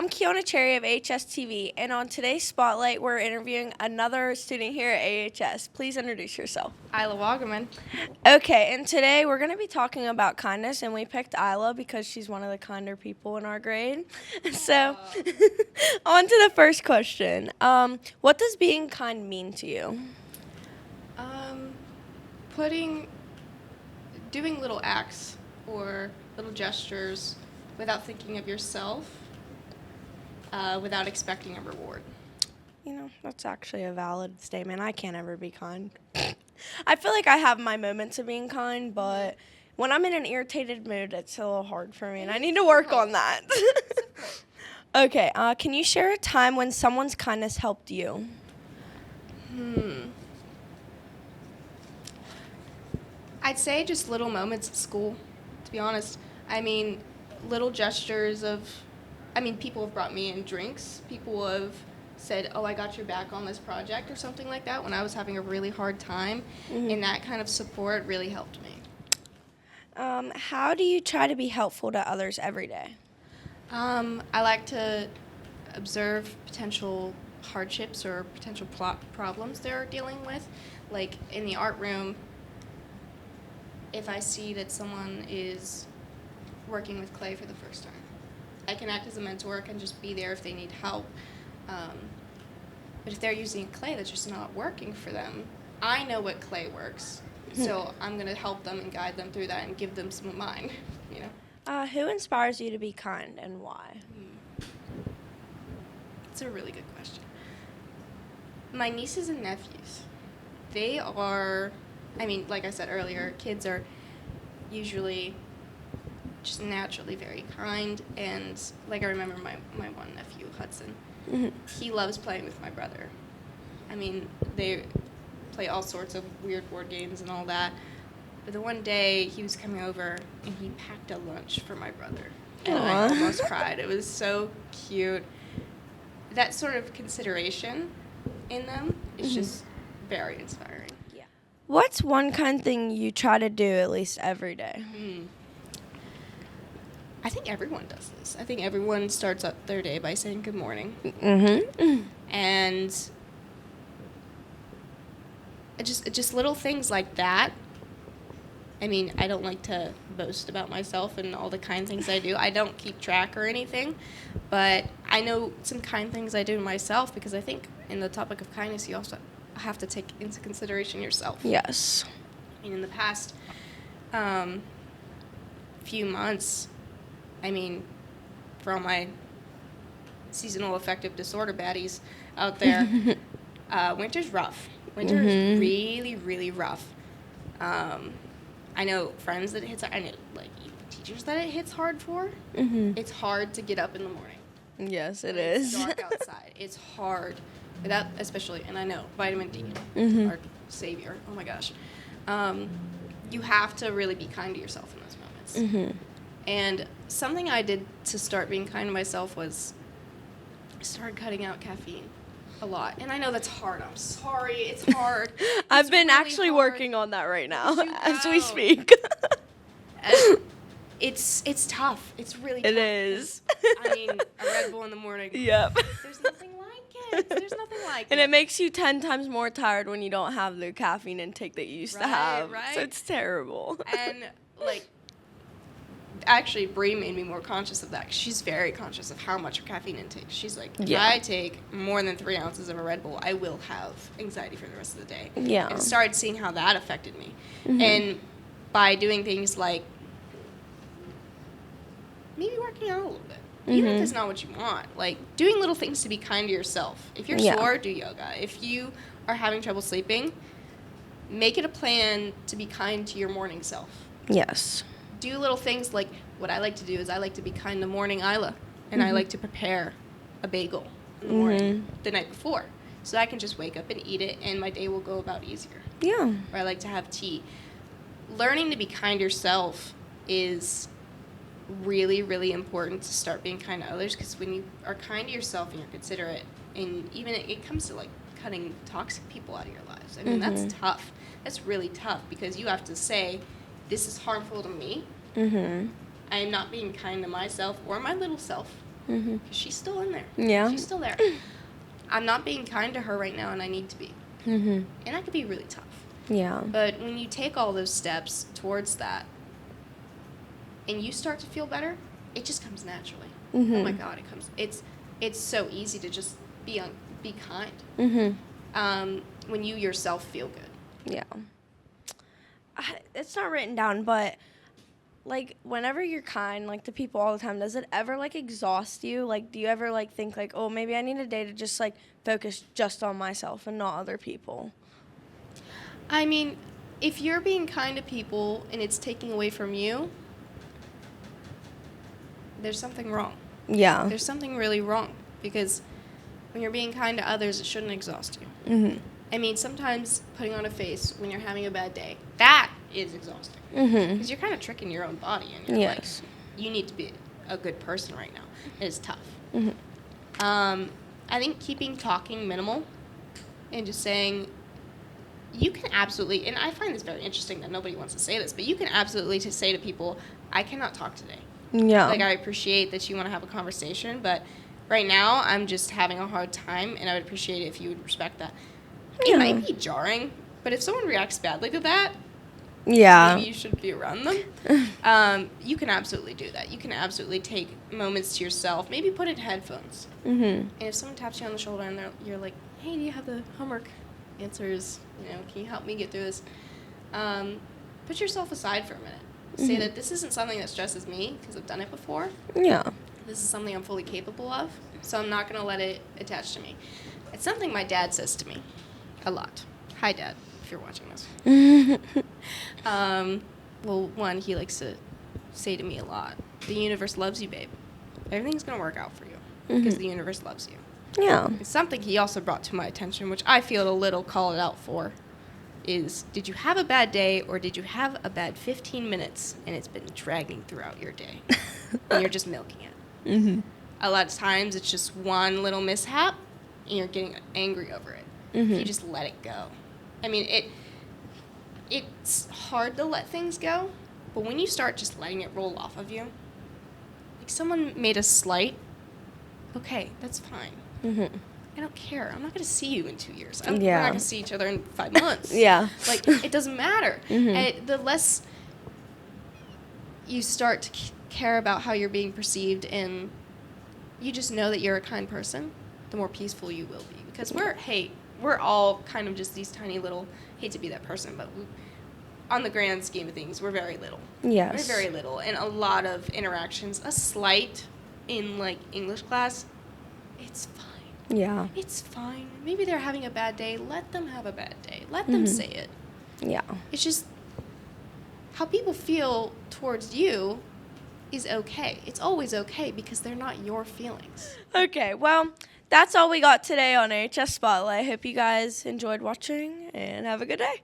I'm Keyona Cherry of AHS-TV, and on today's Spotlight, we're interviewing another student here at AHS. Please introduce yourself. Ila Waugaman. Okay, and today we're going to be talking about kindness, and we picked Ila because she's one of the kinder people in our grade. So, on to the first question. What does being kind mean to you? Doing little acts or little gestures without thinking of yourself, without expecting a reward. You know, that's actually a valid statement. I can't ever be kind. I feel like I have my moments of being kind, but when I'm in an irritated mood, it's a little hard for me, and I need to work on that. Okay, can you share a time when someone's kindness helped you? I'd say just little moments at school, to be honest. I mean, little gestures of, people have brought me in drinks. People have said, oh, I got your back on this project or something like that when I was having a really hard time. And that kind of support really helped me. How do you try to be helpful to others every day? I like to observe potential hardships or potential problems they're dealing with. Like in the art room, if I see that someone is working with clay for the first time, I can act as a mentor. I can just be there if they need help. But if they're using clay that's just not working for them, I know what clay works. So I'm going to help them and guide them through that and give them some of mine, you know. Who inspires you to be kind and why? It's a really good question. My nieces and nephews, they are, like I said earlier, kids are usually just naturally very kind, and like I remember my one nephew, Hudson, he loves playing with my brother. They play all sorts of weird board games and all that, but the one day he was coming over and he packed a lunch for my brother, and I almost cried. It was so cute. That sort of consideration in them is just very inspiring. Yeah. What's one kind thing you try to do at least every day? I think everyone does this. I think everyone starts up their day by saying good morning. And just little things like that. I don't like to boast about myself and all the kind things I do. I don't keep track or anything, but I know some kind things I do myself because I think in the topic of kindness, you also have to take into consideration yourself. Yes. In the past few months, for all my seasonal affective disorder baddies out there, winter's rough. Winter is really, really rough. I know friends that it hits. I know even teachers that it hits hard for. It's hard to get up in the morning. Yes, it is. It's dark outside. It's hard. Without, especially, and I know vitamin D, our savior. Oh my gosh, you have to really be kind to yourself in those moments. And something I did to start being kind to myself was I started cutting out caffeine a lot. And I know that's hard. I'm sorry. It's hard. I've been really actually hard. working on that right now as we speak. It's tough. It's really tough. It is. A Red Bull in the morning. Yep. There's nothing like it. There's nothing like it. And it makes you 10 times more tired when you don't have the caffeine intake that you used to have. Right. So it's terrible. And, actually, Bree made me more conscious of that. 'Cause she's very conscious of how much her caffeine intake. She's like, if I take more than 3 ounces of a Red Bull, I will have anxiety for the rest of the day. Yeah. And started seeing how that affected me. And by doing things like maybe working out a little bit, even if it's not what you want, doing little things to be kind to yourself. If you're sore, do yoga. If you are having trouble sleeping, make it a plan to be kind to your morning self. Yes. Do little things like what I like to do is I like to be kind to morning Ila, and I like to prepare a bagel in the morning the night before, so I can just wake up and eat it, and my day will go about easier. Yeah. Or I like to have tea. Learning to be kind to yourself is really, really important to start being kind to others, because when you are kind to yourself and you're considerate, and even it comes to cutting toxic people out of your lives. That's tough. That's really tough because you have to say, this is harmful to me. I am not being kind to myself or my little self. Mm-hmm. Because she's still in there. Yeah. She's still there. I'm not being kind to her right now, and I need to be. Mm-hmm. And that could be really tough. Yeah. But when you take all those steps towards that, and you start to feel better, it just comes naturally. Mm-hmm. Oh my God, it comes. It's so easy to just be kind. Mm-hmm. When you yourself feel good. Yeah. It's not written down, but like whenever you're kind, like to people all the time, does it ever like exhaust you? Like, do you ever like think like, oh, maybe I need a day to just like focus just on myself and not other people? I mean, if you're being kind to people and it's taking away from you, there's something wrong. Yeah. There's something really wrong, because when you're being kind to others, it shouldn't exhaust you. Mm-hmm. I mean, sometimes putting on a face when you're having a bad day, that is exhausting. Mm-hmm. Because you're kind of tricking your own body, and you're Yes. like, you need to be a good person right now. It is tough. Mm-hmm. I think keeping talking minimal and just saying, you can absolutely, and I find this very interesting that nobody wants to say this, but you can absolutely say to people, I cannot talk today. Yeah. Like, I appreciate that you want to have a conversation, but right now I'm just having a hard time, and I would appreciate it if you would respect that. Yeah. It might be jarring, but if someone reacts badly to that, Yeah. maybe you should be around them. You can absolutely do that. You can absolutely take moments to yourself, maybe put in headphones. Mm-hmm. And if someone taps you on the shoulder and you're like, hey, do you have the homework answers? Can you help me get through this? Put yourself aside for a minute. Say that this isn't something that stresses me because I've done it before. Yeah. This is something I'm fully capable of, so I'm not going to let it attach to me. It's something my dad says to me a lot. Hi, Dad, if you're watching this. Well, one, he likes to say to me a lot, the universe loves you, babe. Everything's going to work out for you because the universe loves you. Yeah. It's something he also brought to my attention, which I feel a little called out for, is did you have a bad day or did you have a bad 15 minutes and it's been dragging throughout your day and you're just milking it? Mm-hmm. A lot of times it's just one little mishap and you're getting angry over it. Mm-hmm. If you just let it go. I mean, it's hard to let things go, but when you start just letting it roll off of you, like someone made a slight, okay, that's fine. Mm-hmm. I don't care. I'm not going to see you in 2 years. We're Yeah. not going to see each other in 5 months. Yeah. Like, it doesn't matter. Mhm. And the less you start to care about how you're being perceived and you just know that you're a kind person, the more peaceful you will be. Because we're all kind of just these tiny little, hate to be that person, but on the grand scheme of things, we're very little. Yes. We're very little. And a lot of interactions, a slight in, like, English class, it's fine. Yeah. It's fine. Maybe they're having a bad day. Let them have a bad day. Let them say it. Yeah. It's just how people feel towards you is okay. It's always okay because they're not your feelings. Okay, well, that's all we got today on AHS Spotlight. Hope you guys enjoyed watching and have a good day.